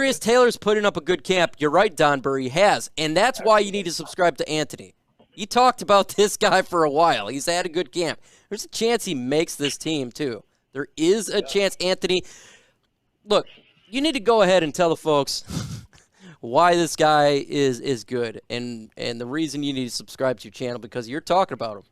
Demetrius Taylor's putting up a good camp. You're right, Donbury, he has. And that's why you need to subscribe to Anthony. He talked about this guy for a while. He's had a good camp. There's a chance he makes this team, too. There is a chance, Anthony. Look, you need to go ahead and tell the folks why this guy is good and the reason you need to subscribe to your channel, because you're talking about him.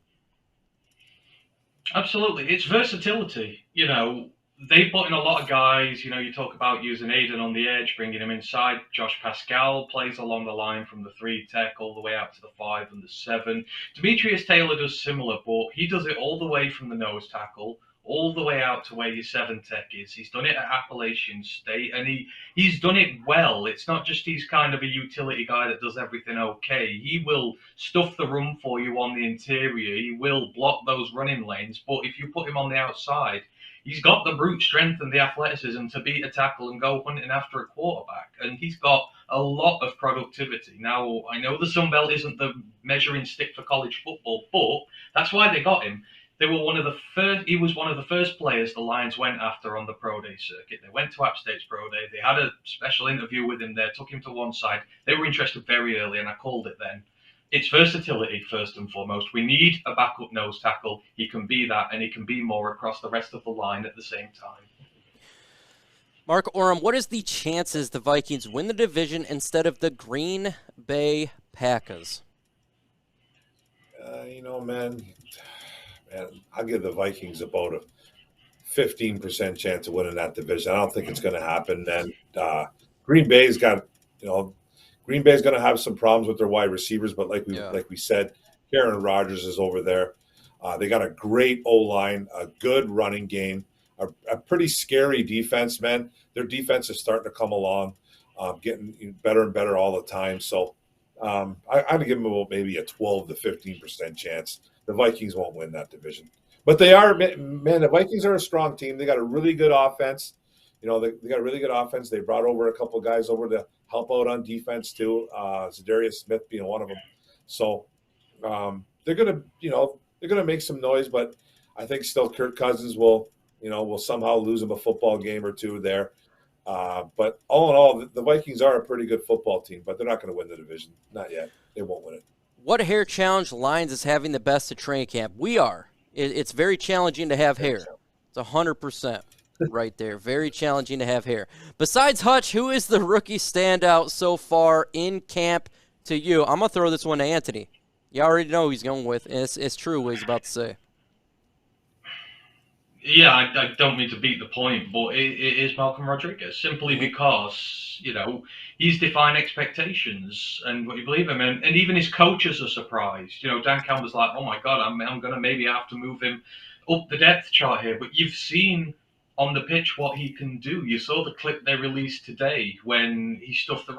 Absolutely. It's versatility. You know, they put in a lot of guys. You know, you talk about using Aiden on the edge, bringing him inside. Josh Pascal plays along the line from the 3 tech all the way out to the 5 and the 7. Demetrius Taylor does similar, but he does it all the way from the nose tackle all the way out to where your 7 tech is. He's done it at Appalachian State, and he's done it well. It's not just he's kind of a utility guy that does everything okay. He will stuff the run for you on the interior. He will block those running lanes, but if you put him on the outside, he's got the brute strength and the athleticism to beat a tackle and go hunting after a quarterback, and he's got a lot of productivity. Now, I know the Sun Belt isn't the measuring stick for college football, but that's why they got him. They were one of the first. He was one of the first players the Lions went after on the pro day circuit. They went to App State's pro day. They had a special interview with him there, took him to one side. They were interested very early, and I called it then. It's versatility first and foremost. We need a backup nose tackle. He can be that, and he can be more across the rest of the line at the same time. Mark Oram, what is the chances the Vikings win the division instead of the Green Bay Packers? You know, man, I'll give the Vikings about a 15% chance of winning that division. I don't think it's going to happen. And Green Bay's got, Green Bay's going to have some problems with their wide receivers, but like we said, Aaron Rodgers is over there. They got a great O-line, a good running game, a pretty scary defense, man. Their defense is starting to come along, getting better and better all the time. So I'd give them about maybe a 12 to 15% chance. The Vikings won't win that division. But they are, man, the Vikings are a strong team. They got a really good offense. They got a really good offense. They brought over a couple of guys over to help out on defense too. Zadarius Smith being one of them. So they're gonna make some noise, but I think still Kirk Cousins will somehow lose him a football game or two there. But all in all, the Vikings are a pretty good football team, but they're not going to win the division. Not yet. They won't win it. What hair challenge Lions is having the best at training camp? We are. It's very challenging to have hair. It's 100% right there. Very challenging to have hair. Besides Hutch, who is the rookie standout so far in camp to you? I'm going to throw this one to Anthony. You already know who he's going with. It's true what he's about to say. Yeah, I don't mean to beat the point, but it is Malcolm Rodriguez, simply because, he's defined expectations and what you believe him. And even his coaches are surprised. Dan Campbell's like, oh my God, I'm going to maybe have to move him up the depth chart here. But you've seen on the pitch what he can do. You saw the clip they released today when he stuffed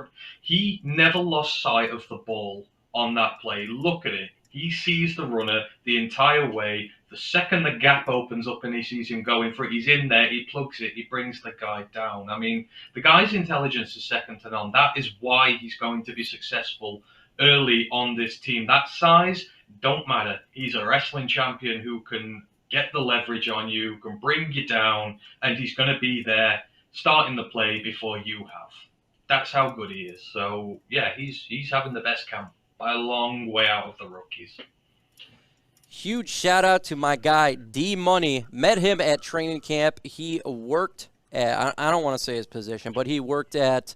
he never lost sight of the ball on that play. Look at it. He sees the runner the entire way. The second the gap opens up and he sees him going for it, he's in there, he plugs it, he brings the guy down. I mean, the guy's intelligence is second to none. That is why he's going to be successful early on this team. That size don't matter. He's a wrestling champion who can get the leverage on you, can bring you down, and he's going to be there starting the play before you have. That's how good he is. So, yeah, he's having the best camp by a long way out of the rookies. Huge shout out to my guy, D Money. Met him at training camp. He worked at, I don't want to say his position, but he worked at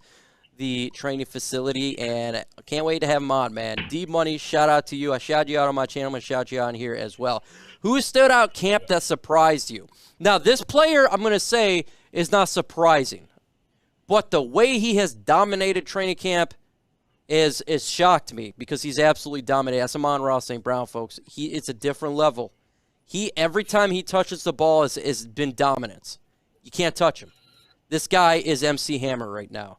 the training facility, and I can't wait to have him on, man. D Money, shout out to you. I shouted you out on my channel. I'm going to shout you out here as well. Who stood out camp that surprised you? Now, this player, I'm going to say, is not surprising, but the way he has dominated training camp is shocked me, because he's absolutely dominated. That's Amon-Ra St. Brown, folks. It's a different level. Every time he touches the ball has been dominance. You can't touch him. This guy is MC Hammer right now.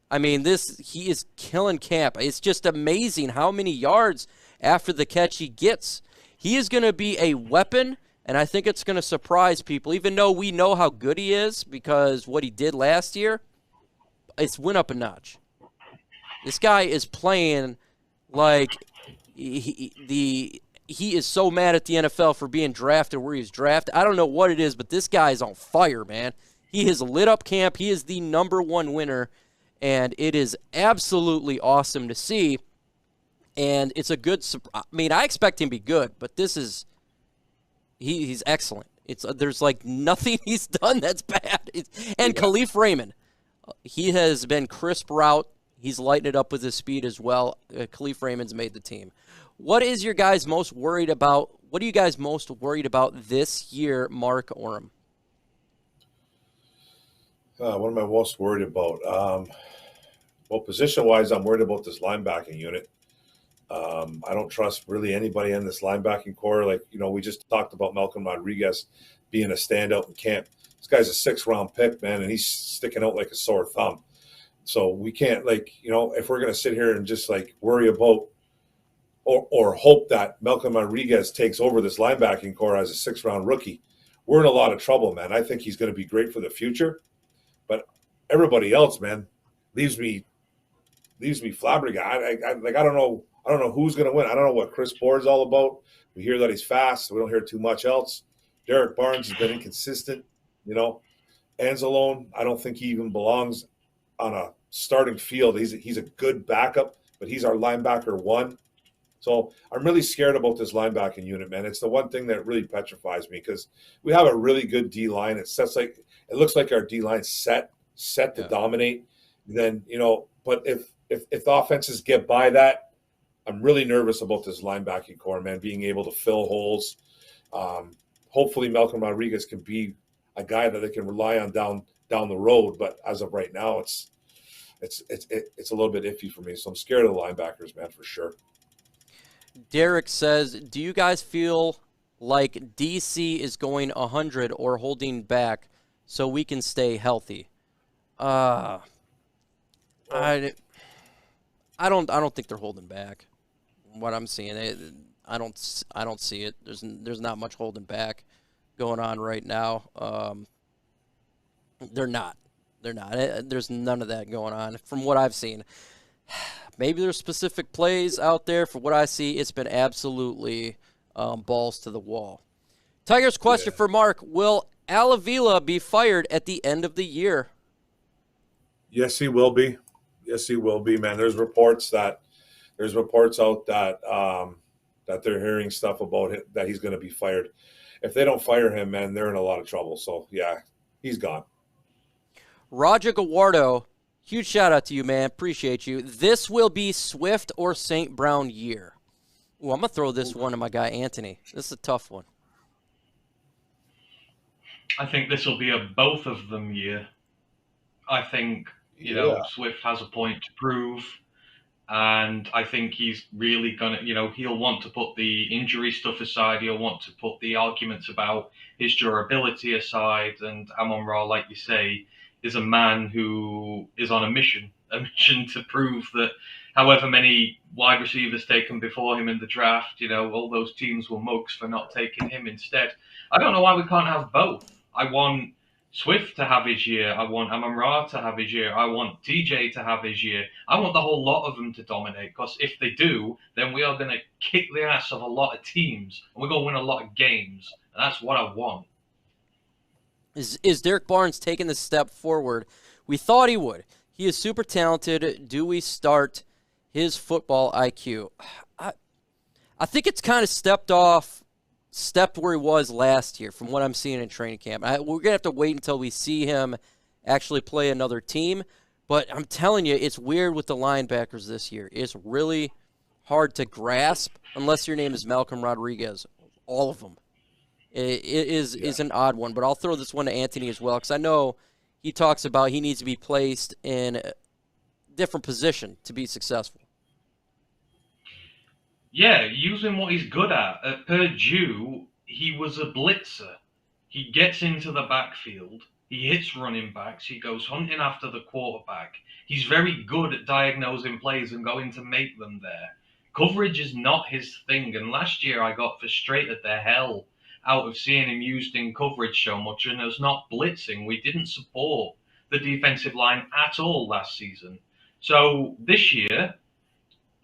I mean, he is killing camp. It's just amazing how many yards after the catch he gets. He is going to be a weapon, and I think it's going to surprise people, even though we know how good he is because what he did last year, it's went up a notch. This guy is playing like he is so mad at the NFL for being drafted where he's drafted. I don't know what it is, but this guy is on fire, man. He has lit up camp. He is the #1 winner and it is absolutely awesome to see. And it's a good. I mean, I expect him to be good, but this is he's excellent. It's there's like nothing he's done that's bad. And Khalif Raymond, he has been crisp route. He's lighting it up with his speed as well. Khalif Raymond's made the team. What is your guys most worried about? What are you guys most worried about this year, Mark Orem? What am I most worried about? Well, position-wise, I'm worried about this linebacking unit. I don't trust really anybody in this linebacking core. Like, we just talked about Malcolm Rodriguez being a standout in camp. This guy's a 6th-round pick, man, and he's sticking out like a sore thumb. So we can't, if we're going to sit here and just, worry about or hope that Malcolm Rodriguez takes over this linebacking core as a 6th-round rookie, we're in a lot of trouble, man. I think he's going to be great for the future. But everybody else, man, leaves me flabbergasted. I don't know who's going to win. I don't know what Chris Board's all about. We hear that he's fast. So we don't hear too much else. Derek Barnes has been inconsistent. Anzalone, I don't think he even belongs on a starting field. He's a good backup, but he's our linebacker 1. So I'm really scared about this linebacking unit, man. It's the one thing that really petrifies me because we have a really good D-line. It looks like our D-line set to dominate. Then, but if the offenses get by that, I'm really nervous about this linebacking core, man, being able to fill holes. Hopefully Malcolm Rodriguez can be a guy that they can rely on down the road. But as of right now, it's a little bit iffy for me. So I'm scared of the linebackers, man, for sure. Derek says, do you guys feel like DC is going 100 or holding back so we can stay healthy? I don't think they're holding back. What I'm seeing, I don't see it. There's not much holding back going on right now. They're not. There's none of that going on from what I've seen. Maybe there's specific plays out there. For what I see, it's been absolutely balls to the wall. Tiger's question for Mark: will Alavila be fired at the end of the year? Yes, he will be. Yes, he will be, man. There's reports out that that they're hearing stuff about it, that he's going to be fired. If they don't fire him, man, they're in a lot of trouble. So, yeah, he's gone. Roger Gawardo, huge shout out to you, man. Appreciate you. This will be Swift or St. Brown year. Ooh, I'm going to throw this one to my guy, Anthony. This is a tough one. I think this will be a both of them year. I think, Swift has a point to prove. And I think he's really going to, he'll want to put the injury stuff aside. He'll want to put the arguments about his durability aside. And Amon-Ra, like you say, is a man who is on a mission to prove that however many wide receivers taken before him in the draft, all those teams were mugs for not taking him instead. I don't know why we can't have both. I want Swift to have his year. I want Amon-Ra to have his year. I want TJ to have his year. I want the whole lot of them to dominate, because if they do, then we are going to kick the ass of a lot of teams, and we're going to win a lot of games. And that's what I want. Is Derek Barnes taking the step forward? We thought he would. He is super talented. Do we start his football IQ? I think it's kind of stepped where he was last year from what I'm seeing in training camp. We're going to have to wait until we see him actually play another team. But I'm telling you, it's weird with the linebackers this year. It's really hard to grasp unless your name is Malcolm Rodriguez. All of them. It is an odd one. But I'll throw this one to Anthony as well, because I know he talks about he needs to be placed in a different position to be successful. Yeah, using what he's good at. At Purdue, he was a blitzer. He gets into the backfield. He hits running backs. He goes hunting after the quarterback. He's very good at diagnosing plays and going to make them there. Coverage is not his thing. And last year I got frustrated the hell out of seeing him used in coverage so much. And there's not blitzing. We didn't support the defensive line at all last season. So this year,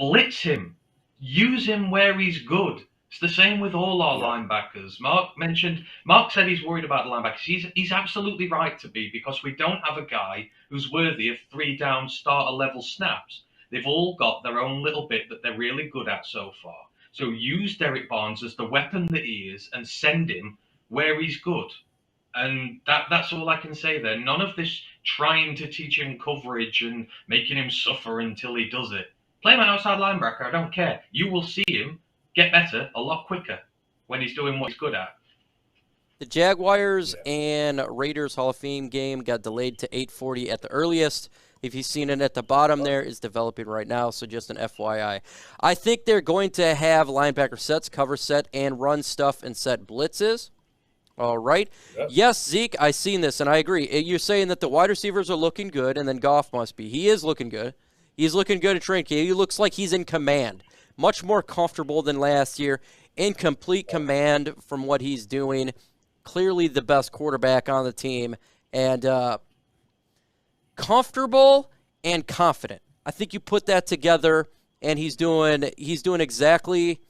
blitz him. Use him where he's good. It's the same with all our linebackers. Mark said he's worried about the linebackers. He's absolutely right to be, because we don't have a guy who's worthy of 3-down starter level snaps. They've all got their own little bit that they're really good at so far. So use Derek Barnes as the weapon that he is and send him where he's good. And that's all I can say there. None of this trying to teach him coverage and making him suffer until he does it. Play him outside linebacker, I don't care. You will see him get better a lot quicker when he's doing what he's good at. The Jaguars and Raiders Hall of Fame game got delayed to 8:40 at the earliest. If you've seen it at the bottom there, it's developing right now, so just an FYI. I think they're going to have linebacker sets, cover set, and run stuff and set blitzes. All right. Yes, Zeke, I've seen this, and I agree. You're saying that the wide receivers are looking good, and then Goff must be. He is looking good. He's looking good at training camp. He looks like he's in command, much more comfortable than last year, in complete command from what he's doing. Clearly the best quarterback on the team, and comfortable and confident. I think you put that together, and he's doing exactly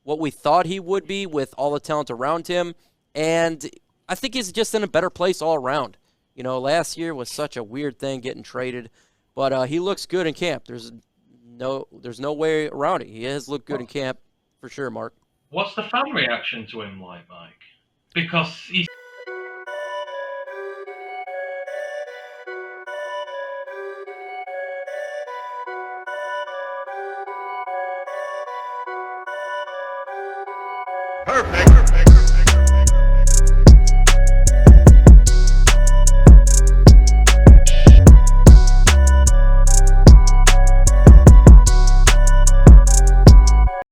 what we thought he would be with all the talent around him. And I think he's just in a better place all around. You know, last year was such a weird thing getting traded, but he looks good in camp. There's no way around it. He has looked good in camp for sure, Mark. What's the fan reaction to him like, Mike? Because he's perfect.